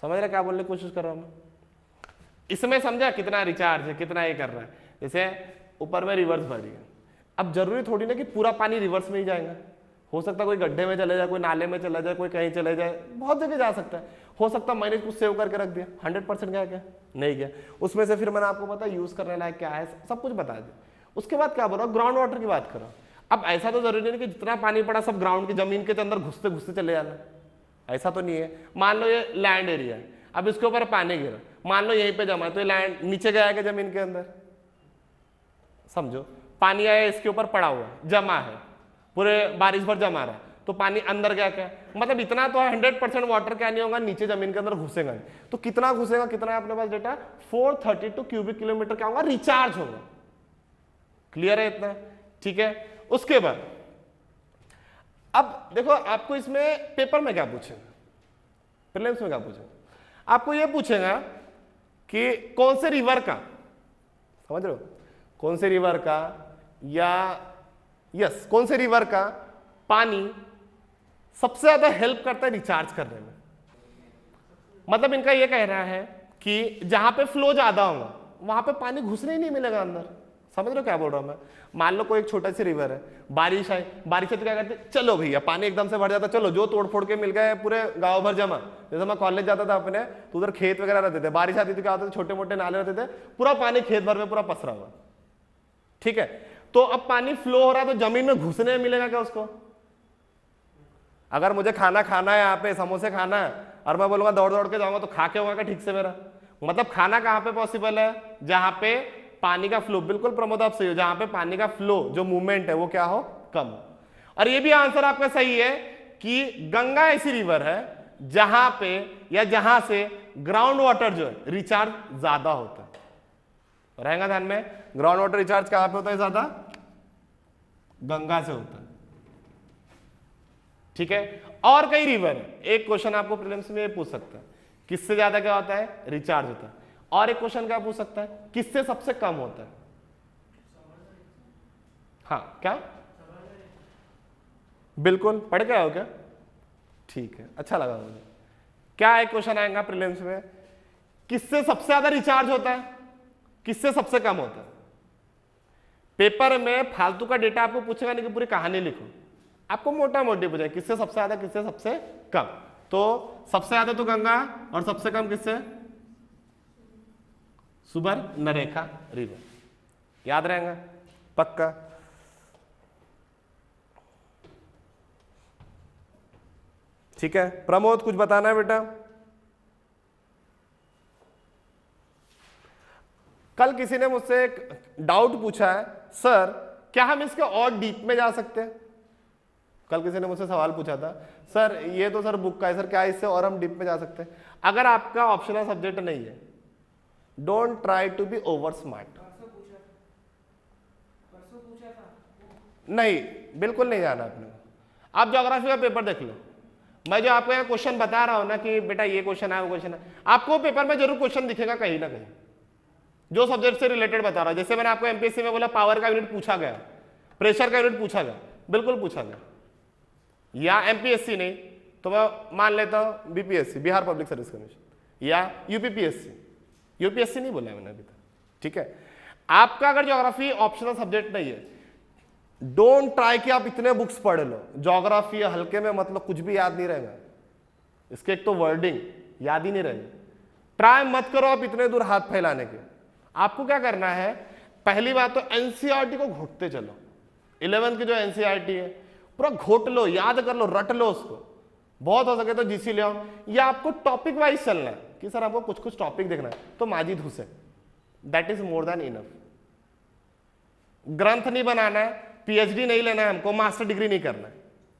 समझ रहे क्या बोलने की कोशिश कर रहा हूं मैं? इसमें समझा कितना रिचार्ज है, कितना ये कर रहा है। जैसे ऊपर में रिवर्स भरी है, अब जरूरी थोड़ी ना कि पूरा पानी रिवर्स में ही जाएगा। हो सकता है कोई गड्ढे में चले जाए, कोई नाले में चला जाए, कोई कहीं चले जाए, बहुत जगह जा सकता है। हो सकता है मैंने कुछ सेव करके रख दिया, 100% गया क्या, नहीं गया। उसमें से फिर मैंने आपको पता यूज करने लायक क्या है, सब कुछ बता दिया। उसके बाद क्या बोल रहा हूँ, ग्राउंड वाटर की बात करो। अब ऐसा तो जरूरी नहीं कि जितना पानी पड़ा सब ग्राउंड की जमीन के अंदर घुसते घुसते चले जाना, ऐसा तो नहीं है। मान लो ये लैंड एरिया है, अब इसके ऊपर पानी गिरा, मान लो यहीं पे जमा है, तो ये लैंड नीचे गया है जमीन के अंदर, समझो पानी आया इसके ऊपर पड़ा हुआ जमा है, पूरे बारिश भर जमा रहा है, तो पानी अंदर गया क्या, मतलब इतना तो 100% वाटर क्या नहीं होगा, नीचे जमीन के अंदर घुसेगा नहीं। तो कितना घुसेगा, कितना है अपने पास डेटा, 432 क्यूबिक किलोमीटर क्या होगा, रिचार्ज होगा। क्लियर है इतना? ठीक है। उसके बाद अब देखो आपको इसमें पेपर में क्या पूछेगा, प्रीलिम्स में क्या पूछेगा, आपको यह पूछेगा कि कौन से रिवर का, समझ रहे हो, कौन से रिवर का, या यस कौन से रिवर का पानी सबसे ज्यादा हेल्प करता है रिचार्ज करने में। मतलब इनका यह कहना है कि जहां पे फ्लो ज्यादा होगा वहां पे पानी घुसने ही नहीं मिलेगा अंदर। समझ रहे हो क्या बोल रहा हूं मैं? मान लो कोई एक छोटा सी रिवर है, बारिश आई, बारिश है तो क्या करते, चलो भैया पानी एकदम से भर जाता, चलो जो तोड़ फोड़ के मिल गए पूरे गांव भर जमा। जैसे मैं कॉलेज जाता था अपने, तो उधर खेत वगैरह रहते थे, बारिश आती थी क्या होता था, छोटे मोटे नाले रहते थे, पूरा पानी खेत भर में पूरा पसरा हुआ। ठीक है, तो अब पानी फ्लो हो रहा है तो जमीन में घुसने मिलेगा क्या उसको? अगर मुझे खाना खाना है, यहाँ पे समोसे खाना है, और मैं बोलूंगा दौड़ दौड़ के जाऊंगा, तो खा के होगा क्या ठीक से मेरा? मतलब खाना कहाँ पे पॉसिबल है, जहां पे पानी का फ्लो, बिल्कुल प्रमोद आप सही हो, जहां पे पानी का फ्लो जो मूवमेंट है वो क्या हो, कम हो। और ये भी आंसर आपका सही है कि गंगा ऐसी रिवर है जहां पे या जहां से ग्राउंड वाटर जो है रिचार्ज ज्यादा होता है। रहेगा ध्यान में, ग्राउंड वाटर रिचार्ज कहां पे होता है ज्यादा, गंगा से होता है। ठीक है, और कई रिवर है, एक क्वेश्चन आपको प्रीलिम्स में पूछ सकता है, किससे ज्यादा क्या होता है, रिचार्ज होता है। और एक क्वेश्चन क्या पूछ सकता है, किससे सबसे कम होता है। हाँ क्या, बिल्कुल पढ़ के आओ क्या, ठीक है, अच्छा लगा मुझे। क्या एक क्वेश्चन आएगा प्रीलिम्स में, किससे सबसे ज्यादा रिचार्ज होता है, किससे सबसे कम होता है। पेपर में फालतू का डेटा आपको पूछेगा नहीं कि पूरी कहानी लिखो, आपको मोटा मोटी पूछेगा किससे सबसे ज्यादा, किससे सबसे कम। तो सबसे ज्यादा तो गंगा, और सबसे कम किससे, सुबर्णरेखा रिवर। याद रहेगा पक्का। ठीक है, प्रमोद कुछ बताना है बेटा? कल किसी ने मुझसे एक डाउट पूछा है, सर क्या हम इसके और डीप में जा सकते हैं। कल किसी ने मुझसे सवाल पूछा था, सर ये तो सर बुक का है, सर क्या इससे और हम डीप में जा सकते हैं। अगर आपका ऑप्शनल सब्जेक्ट नहीं है, don't try to be over smart. नहीं, बिल्कुल नहीं जाना आपने। आप ज्योग्राफी का पेपर देख लो, मैं जो आपको यहाँ क्वेश्चन बता रहा हूं ना कि बेटा ये क्वेश्चन है वो क्वेश्चन है, आपको पेपर में जरूर क्वेश्चन दिखेगा कहीं ना कहीं जो सब्जेक्ट से रिलेटेड बता रहा हूं। जैसे मैंने आपको एमपीएससी में बोला पावर का यूनिट पूछा गया, प्रेशर का यूनिट पूछा गया, बिल्कुल पूछा गया। या एमपीएससी नहीं तो मैं मान लेता हूं BPSC, Bihar public service commission, या यूपीपीएससी, यूपीएससी नहीं बोला मैंने अभी तक। ठीक है, आपका अगर ज्योग्राफी ऑप्शनल सब्जेक्ट नहीं है, डोंट ट्राई कि आप इतने बुक्स पढ़ लो, ज्योग्राफी हल्के में मतलब कुछ भी याद नहीं रहेगा, इसके एक तो वर्डिंग याद ही नहीं रहेगी। ट्राई मत करो आप इतने दूर हाथ फैलाने के। आपको क्या करना है, पहली बात तो एनसीईआरटी को घोटते चलो, 11th की जो एनसीईआरटी है पूरा घोट लो, याद कर लो, रट लो उसको, बहुत हो सके तो जीसी ले आओ। या आपको टॉपिक वाइज चलना है कि सर आपको कुछ कुछ टॉपिक देखना है, तो Majid Hussain, that is more than enough. ग्रंथ नहीं बनाना है, पीएचडी नहीं लेना है हमको, मास्टर डिग्री नहीं करना है।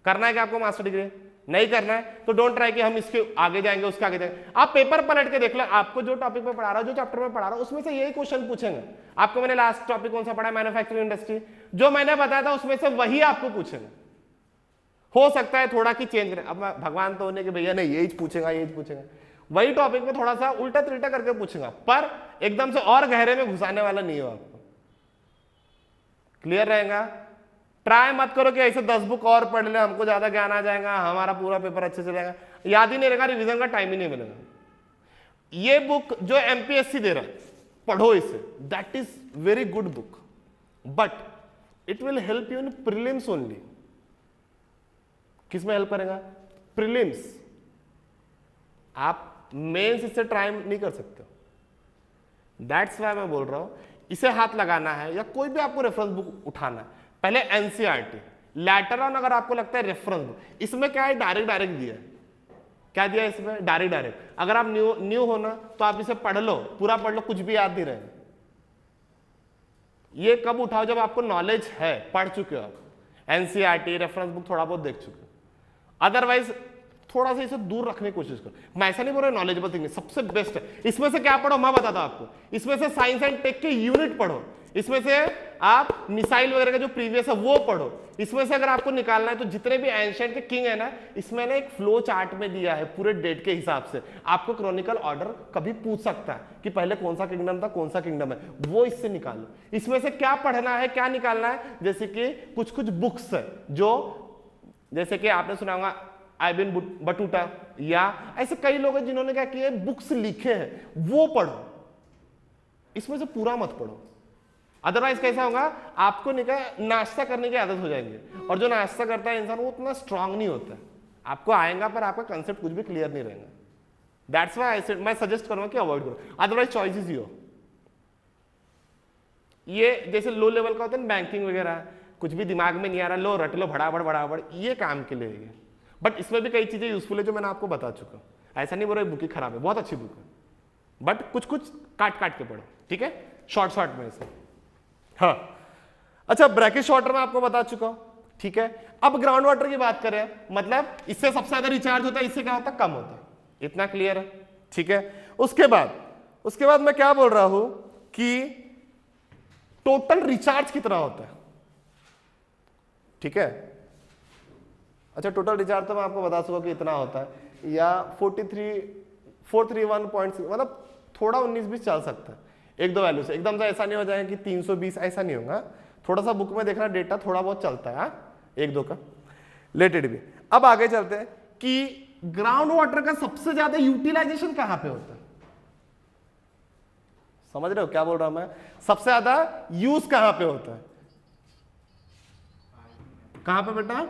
करना है कि आपको मास्टर डिग्री नहीं करना है तो डोंट ट्राई कि हम इसके आगे जाएंगे उसके आगे जाएंगे। आप पेपर पलट के देख लो, आपको जो टॉपिक में पढ़ा रहा हूं, जो चैप्टर में पढ़ा रहा हूं, उसमें से यही क्वेश्चन पूछेंगे आपको। मैंने लास्ट टॉपिक कौन सा पढ़ा है, मैन्युफैक्चरिंग इंडस्ट्री, जो मैंने बताया था उसमें से वही आपको पूछेंगे। हो सकता है थोड़ा कि चेंज करें। अब मैं भगवान तो होने के भैया नहीं यही पूछेगा यही पूछेगा, वही टॉपिक में थोड़ा सा उल्टा तिल्टा करके पूछूंगा, पर एकदम से और गहरे में घुसाने वाला नहीं हो आपको। क्लियर रहेगा? ट्राई मत करो कि ऐसे 10 बुक और पढ़ ले, हमको ज्यादा ज्ञान आ जाएगा, हमारा पूरा पेपर अच्छे से जाएगा, याद ही नहीं रहेगा, रिवीजन का टाइम ही नहीं मिलेगा। ये बुक जो एमपीएससी दे रहा है, पढ़ो इसे, that is very good book, but it will help you in prelims only. किस में हेल्प करेगा? प्रीलिम्स। आप मेंस इससे ट्राई नहीं कर सकते। दैट्स वाई मैं बोल रहा हूं इसे हाथ लगाना है, या कोई भी आपको रेफरेंस बुक उठाना है, पहले एनसीईआरटी, लेटर ऑन अगर आपको लगता है रेफरेंस बुक, इसमें क्या है, डायरेक्ट दिया है। क्या दिया है इसमें? डायरेक्ट। अगर आप न्यू हो ना तो आप इसे पढ़ लो, पूरा पढ़ लो, कुछ भी याद नहीं रहेगा। ये कब उठाओ? जब आपको नॉलेज है, पढ़ चुके हो आप, एनसीईआरटी रेफरेंस बुक थोड़ा बहुत देख चुके हो। अदरवाइज थोड़ा सा इसे दूर रखने की कोशिश करो। मैं ऐसा नहीं बोल रहा नॉलेजेबल थिंग सबसे बेस्ट है। इसमें से क्या पढ़ो मैं बताता हूं आपको, इसमें से साइंस एंड टेक के यूनिट पढ़ो, इसमें से आप मिसाइल वगैरह का जो प्रीवियस है वो पढ़ो, इसमें से अगर आपको निकालना है तो जितने भी एंशिएंट के किंग है ना, इसमें ना एक फ्लो चार्ट में दिया है पूरे डेट के हिसाब से। आपको क्रॉनिकल ऑर्डर कभी पूछ सकता है कि पहले कौन सा किंगडम था, कौन सा किंगडम है, वो इससे निकालो। इसमें से क्या पढ़ना है, क्या निकालना है, जैसे कि कुछ बुक्स है जो, जैसे कि आपने सुना होगा आइबिन बटूटा, या ऐसे कई लोग हैं जिन्होंने क्या किया, बुक्स लिखे हैं, वो पढ़ो। इसमें से पूरा मत पढ़ो, अदरवाइज कैसा होगा, आपको नाश्ता करने की आदत हो जाएंगे, और जो नाश्ता करता है इंसान वो उतना स्ट्रांग नहीं होता है। आपको आएगा पर आपका कंसेप्ट कुछ भी क्लियर नहीं रहेगा। दैट्स व्हाई मैं सजेस्ट करूंगा कि अवॉइड करो, अदरवाइज चॉइसेस ही हो। ये जैसे लो लेवल का होता है बैंकिंग वगैरह, कुछ भी दिमाग में नहीं आ रहा, लो रट लो बड़ाबड़, ये काम के लिए है। बट इसमें भी कई चीजें यूजफुल है जो मैंने आपको बता चुका हूं। ऐसा नहीं बोल रहा बुक ही खराब है, बहुत अच्छी बुक है, बट कुछ काट के पढ़ो, ठीक है, शॉर्ट में से। हाँ अच्छा, ब्रैकिश वाटर में आपको बता चुका हूं, ठीक है। अब ग्राउंड वाटर की बात करें, मतलब इससे सबसे ज्यादा रिचार्ज होता है, इससे क्या होता है, कम होता है। इतना क्लियर है, ठीक है। उसके बाद मैं क्या बोल रहा हूं कि टोटल रिचार्ज कितना होता है, ठीक है। अच्छा, टोटल रिचार्ज तो मैं आपको बता सकूं कि इतना होता है, या 431.6, मतलब थोड़ा 19-20 चल सकता है एक दो वैल्यू से, एकदम से ऐसा नहीं हो जाएगा कि 320, ऐसा नहीं होगा। थोड़ा सा बुक में देखना, डेटा थोड़ा बहुत चलता है, एक दो का लेटेड भी। अब आगे चलते हैं कि ग्राउंड वाटर का सबसे ज्यादा यूटिलाइजेशन कहां पे होता है। समझ रहे हो क्या बोल रहा हूं मैं? सबसे ज्यादा यूज कहां पे होता है? कहां पे बेटा?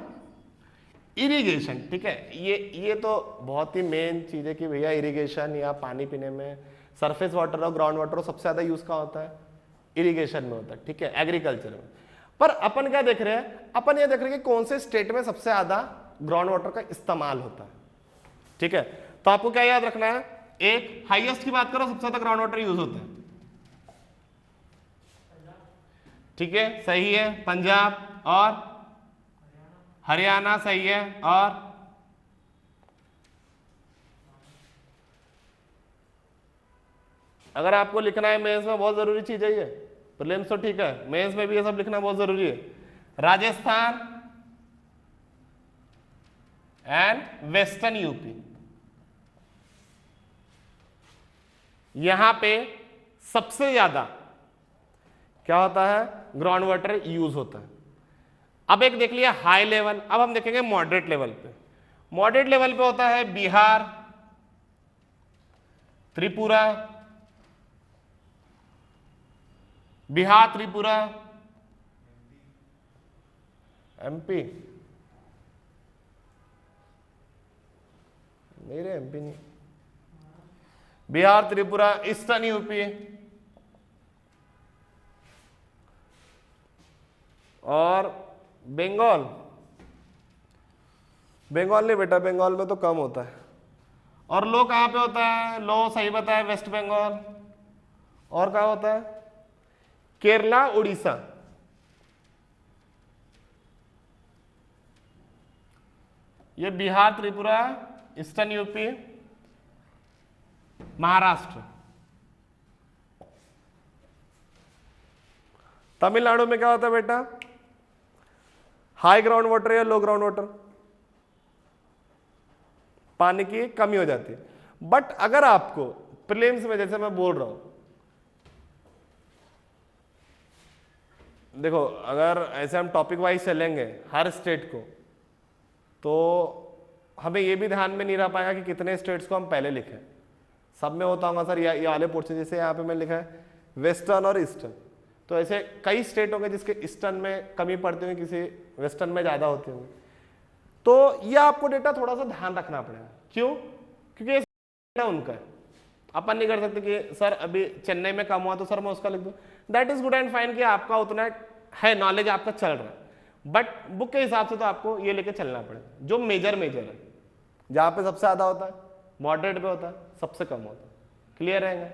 इरिगेशन, ठीक है। ये तो बहुत ही मेन चीज है कि भैया इरिगेशन या पानी पीने में, सरफेस वाटर और ग्राउंड वाटर सबसे ज्यादा यूज कहां होता है? इरिगेशन में होता है, ठीक है, एग्रीकल्चर में। पर अपन क्या देख रहे हैं, अपन ये देख रहे हैं कि कौन से स्टेट में सबसे ज्यादा ग्राउंड वाटर का इस्तेमाल होता है, ठीक है। तो आपको क्या याद रखना है, एक हाईएस्ट की बात करो, सबसे ज्यादा ग्राउंड वाटर यूज होता है, ठीक है, सही है। पंजाब और हरियाणा सही है, और अगर आपको लिखना है मेंस में, बहुत जरूरी चीज है ये, प्रीलिम्स तो ठीक है, मेंस में भी ये सब लिखना बहुत जरूरी है। राजस्थान एंड वेस्टर्न यूपी, यहां पे सबसे ज्यादा क्या होता है, ग्राउंड वाटर यूज होता है। अब एक देख लिया हाई लेवल, अब हम देखेंगे मॉडरेट लेवल पे। मॉडरेट लेवल पे होता है बिहार, त्रिपुरा, त्रिपुरा, एमपी, मेरे एमपी नहीं, बिहार, त्रिपुरा, ईस्टर्न यूपी, और बंगाल नहीं बेटा, बंगाल में तो कम होता है। और लो कहां पे होता है? लो सही बताया, वेस्ट बंगाल। और कहां होता है? केरला, उड़ीसा। ये बिहार, त्रिपुरा, ईस्टर्न यूपी, महाराष्ट्र। तमिलनाडु में क्या होता है बेटा? हाई ग्राउंड वाटर या लो ग्राउंड वाटर? पानी की कमी हो जाती है। बट अगर आपको प्रीलिम्स में, जैसे मैं बोल रहा हूं, देखो अगर ऐसे हम टॉपिक वाइज चलेंगे हर स्टेट को, तो हमें ये भी ध्यान में नहीं रह पाएगा कि कितने स्टेट्स को हम पहले लिखें। सब में होता होगा सर ये वाले पोर्शन, जैसे यहाँ पे मैंने लिखा है वेस्टर्न और ईस्टर्न, तो ऐसे कई स्टेट होंगे जिसके ईस्टर्न में कमी पड़ती होगी, किसी वेस्टर्न में ज़्यादा होती होंगी। तो ये आपको डेटा थोड़ा सा ध्यान रखना पड़ेगा। क्यों? क्योंकि ये डेटा उनका है, अपन नहीं कर सकते कि सर अभी चेन्नई में कम हुआ तो सर मैं उसका लिख दूँ। That is good and fine कि आपका उतना है, नॉलेज आपका चल रहा है, बट बुक के हिसाब से तो आपको ये लेके चलना पड़ेगा जो मेजर है, जहाँ पे सबसे ज़्यादा होता है, मॉडरेट पे होता है, सबसे कम होता है। क्लियर रहेंगे?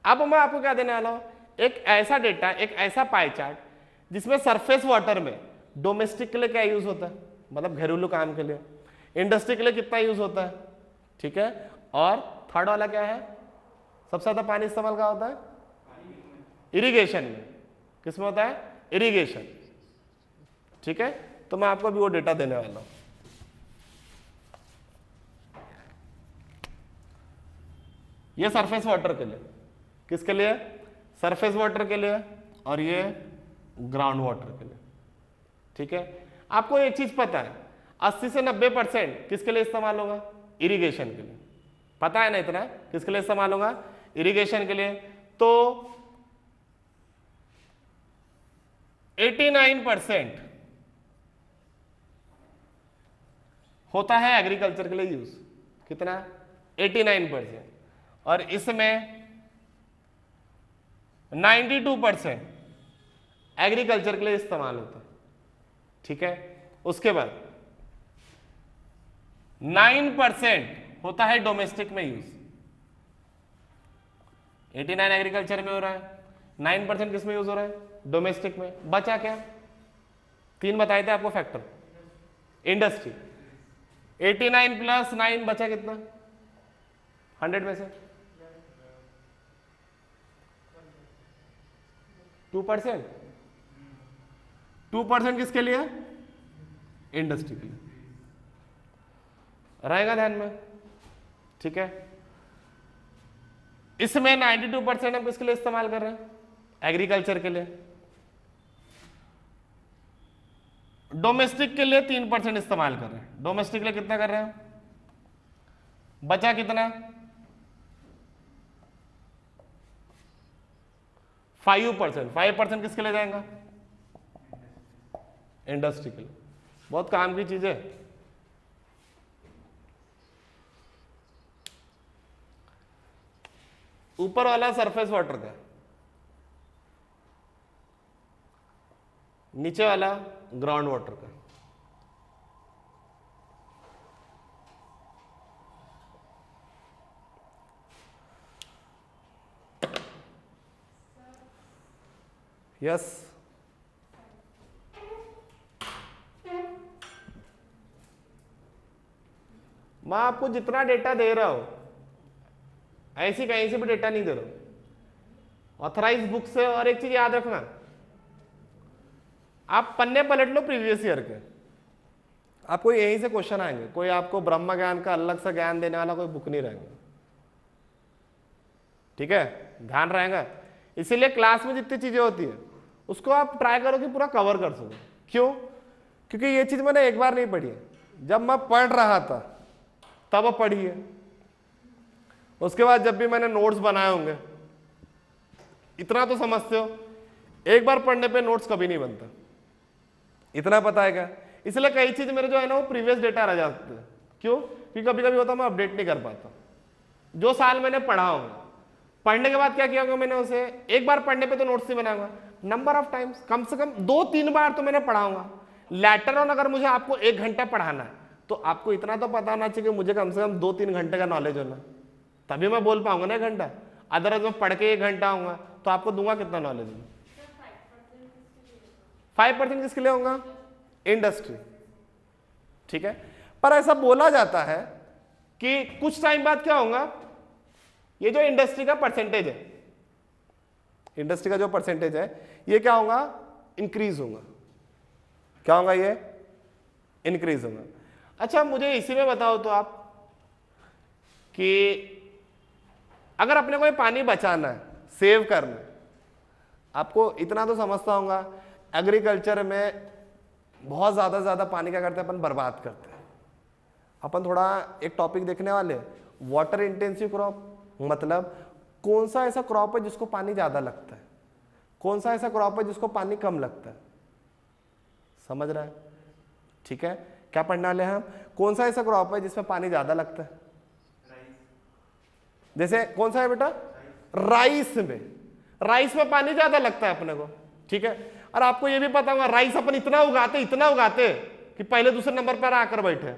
अब मैं आपको क्या देने वाला हूँ, एक ऐसा डेटा, एक ऐसा पाई चार्ट जिसमें सरफेस वाटर में डोमेस्टिक के लिए क्या यूज होता है, मतलब घरेलू काम के लिए, इंडस्ट्री के लिए कितना यूज होता है, ठीक है, और थर्ड वाला क्या है, सबसे ज्यादा पानी इस्तेमाल का होता है इरिगेशन में। किसमें होता है? इरिगेशन। ठीक है, तो मैं आपको अभी वो डेटा देने वाला हूं। ये सरफेस वाटर के लिए, किसके लिए? सरफेस वाटर के लिए, और ये ग्राउंड वाटर के लिए। ठीक है, आपको एक चीज पता है, 80 से 90% किसके लिए इस्तेमाल होगा? इरिगेशन के लिए। पता है ना इतना? किसके लिए इस्तेमाल होगा? इरिगेशन के लिए। तो 89% होता है एग्रीकल्चर के लिए यूज। कितना? 89%। और इसमें 92% एग्रीकल्चर के लिए इस्तेमाल होता है। ठीक है, उसके बाद 9% होता है डोमेस्टिक में यूज। 89 एग्रीकल्चर में हो रहा है, 9% किस में यूज हो रहा है? डोमेस्टिक में। बचा क्या? 3 बताए थे आपको फैक्टर, इंडस्ट्री। 89 प्लस 9 बचा कितना? 100 में से 2%। 2% किसके लिए? इंडस्ट्री के लिए। रहेगा ध्यान में? ठीक है, इसमें 92% हम किसके लिए इस्तेमाल कर रहे हैं? एग्रीकल्चर के लिए। डोमेस्टिक के लिए 3% इस्तेमाल कर रहे हैं। डोमेस्टिक के लिए कितना कर रहे हैं? बचा कितना? 5%। 5% किसके लिए जाएगा? इंडस्ट्री के लिए। बहुत काम की चीज है। ऊपर वाला सरफेस वाटर का, नीचे वाला ग्राउंड वाटर का। यस, मैं आपको जितना डेटा दे रहा हूं ऐसी कहीं से भी डेटा नहीं दे रहा हूं, ऑथराइज बुक से। और एक चीज याद रखना, आप पन्ने पलट लो प्रीवियस ईयर के, आपको यहीं से क्वेश्चन आएंगे। कोई आपको ब्रह्म ज्ञान का अलग से ज्ञान देने वाला कोई बुक नहीं रहेगा। ठीक है, ध्यान रहेगा। इसीलिए क्लास में जितनी चीजें होती है उसको आप ट्राई करो कि पूरा कवर कर सको। क्यों? क्योंकि ये चीज मैंने एक बार नहीं पढ़ी है, जब मैं पढ़ रहा था तब पढ़ी है। उसके बाद जब भी मैंने नोट्स बनाए होंगे, इतना तो समझते हो, एक बार पढ़ने पे नोट्स कभी नहीं बनता, इतना पता है क्या? इसलिए कई चीज मेरे जो है ना वो प्रीवियस डेटा रह जाते हैं। क्यों? क्योंकि कभी कभी होता मैं अपडेट नहीं कर पाता। जो साल मैंने पढ़ा होगा, पढ़ने के बाद क्या किया होगा मैंने, उसे एक बार पढ़ने पे तो नोट्स नहीं बनाऊंगा, नंबर ऑफ टाइम्स, कम से कम 2-3 बार तो मैंने पढ़ाऊंगा। लेटर ऑन अगर मुझे आपको 1 घंटा पढ़ाना है तो आपको इतना तो पता होना चाहिए कि मुझे कम से कम 2-3 घंटे का नॉलेज होना, तभी मैं बोल पाऊंगा ना 1 घंटा। अदरवाइज मैं पढ़ के 1 घंटा आऊंगा तो आपको दूंगा कितना नॉलेज? 5% किसके लिए होगा? इंडस्ट्री। ठीक है, पर ऐसा बोला जाता है कि कुछ टाइम बाद क्या होगा, ये जो इंडस्ट्री का परसेंटेज है, इंडस्ट्री का जो परसेंटेज है ये क्या होगा? इंक्रीज होगा। क्या होगा? ये इंक्रीज होगा। अच्छा, मुझे इसी में बताओ तो आप, कि अगर अपने को ये पानी बचाना है, सेव करना है, आपको इतना तो समझता होगा एग्रीकल्चर में बहुत ज्यादा पानी क्या करते हैं अपन, बर्बाद करते हैं। अपन थोड़ा एक टॉपिक देखने वाले, वाटर इंटेंसिव क्रॉप, मतलब कौन सा ऐसा क्रॉप है जिसको पानी ज्यादा लगता है, कौन सा ऐसा क्रॉप है जिसको पानी कम लगता है। समझ रहा है? ठीक है, क्या पढ़ने वाले हैं हम? कौन सा ऐसा क्रॉप है जिसमें पानी ज्यादा लगता है? जैसे कौन सा है बेटा? राइस में पानी ज्यादा लगता है अपने को। ठीक है, और आपको ये भी पता होगा राइस अपन इतना उगाते कि पहले दूसरे नंबर पर आकर बैठे।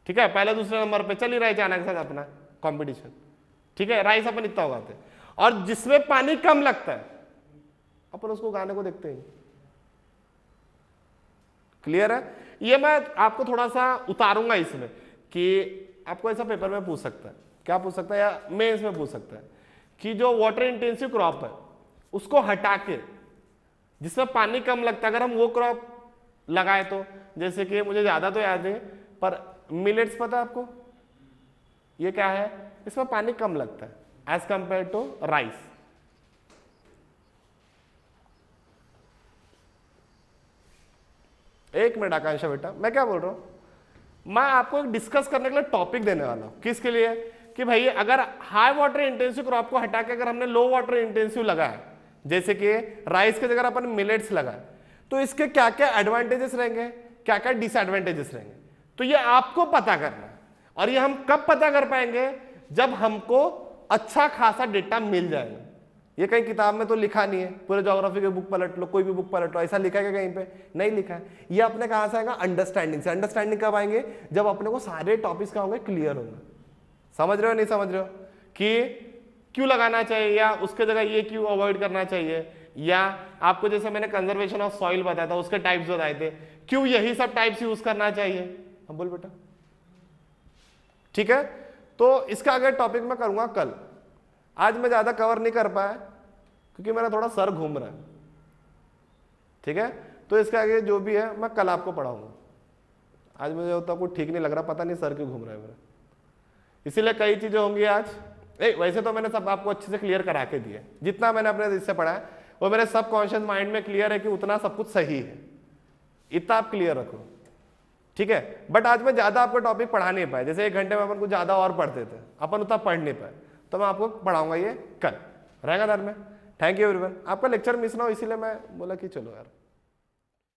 ठीक है, पहले दूसरे नंबर पे चल ही रहे चाइना के साथ अपना कंपटीशन। ठीक है, राइस अपन इतना उगाते हैं, और जिसमें पानी कम लगता है अपन उसको उगाने को देखते हैं। क्लियर है? ये मैं आपको थोड़ा सा उतारूंगा इसमें कि आपको ऐसा पेपर में पूछ सकता है, क्या पूछ सकता है, या मेंस में पूछ सकता है कि जो वाटर इंटेंसिव क्रॉप है उसको हटा के जिसमें पानी कम लगता है, अगर हम वो क्रॉप लगाए तो, जैसे कि मुझे ज्यादा तो याद नहीं पर मिलेट्स पता है आपको, ये क्या है, इसमें पानी कम लगता है एज कंपेयर टू राइस। एक मिनट आकांक्षा बेटा, मैं क्या बोल रहा हूं, मैं आपको एक डिस्कस करने के लिए टॉपिक देने वाला हूं। किसके लिए? कि भाई अगर हाई वाटर इंटेंसिव क्रॉप को हटा के अगर हमने लो वाटर इंटेंसिव लगाया, जैसे कि राइस की जगह अपन मिलेट्स लगाए, तो इसके क्या क्या एडवांटेजेस रहेंगे, क्या क्या डिसएडवांटेजेस रहेंगे, तो ये आपको पता करना है। और ये हम कब पता कर पाएंगे? जब हमको अच्छा खासा डेटा मिल जाएगा। ये कहीं किताब में तो लिखा नहीं है, पूरे ज्योग्राफी की बुक पलट लो, कोई भी बुक पलट लो, ऐसा लिखा है कहीं पे? नहीं लिखा है। ये अपने कहां से आएगा? अंडरस्टैंडिंग से। अंडरस्टैंडिंग कब आएंगे? जब अपने को सारे टॉपिक्स का होंगे क्लियर होंगे। समझ रहे हो नहीं समझ रहे हो कि क्यों लगाना चाहिए, या उसके जगह ये क्यों अवॉइड करना चाहिए, या आपको जैसे मैंने कंजर्वेशन ऑफ सॉइल बताया था उसके टाइप्स बताए थे, क्यों यही सब टाइप्स यूज करना चाहिए। हम बोल बेटा, ठीक है। तो इसका अगर टॉपिक मैं करूंगा कल, आज मैं ज्यादा कवर नहीं कर पाया क्योंकि मेरा थोड़ा सर घूम रहा है। ठीक है, तो इसका आगे जो भी है मैं कल आपको पढ़ाऊंगा। आज मुझे होता कुछ ठीक नहीं लग रहा, पता नहीं सर क्यों घूम रहा है मेरा, इसीलिए कई चीजें होंगी आज। वैसे तो मैंने सब आपको अच्छे से क्लियर करा के दिए, जितना मैंने अपने इससे पढ़ा है वो मेरे सब कॉन्शियस माइंड में क्लियर है कि उतना सब कुछ सही है, इतना आप क्लियर रखो। ठीक है, बट आज मैं ज्यादा आपको टॉपिक पढ़ा नहीं पाया, जैसे 1 घंटे में अपन कुछ ज्यादा और पढ़ते थे, अपन उतना पढ़ नहीं पाए, तो मैं आपको पढ़ाऊंगा ये कल, रहेगा दर में। Thank you everyone. आपका लेक्चर मिस ना हो इसीलिए मैं बोला कि चलो यार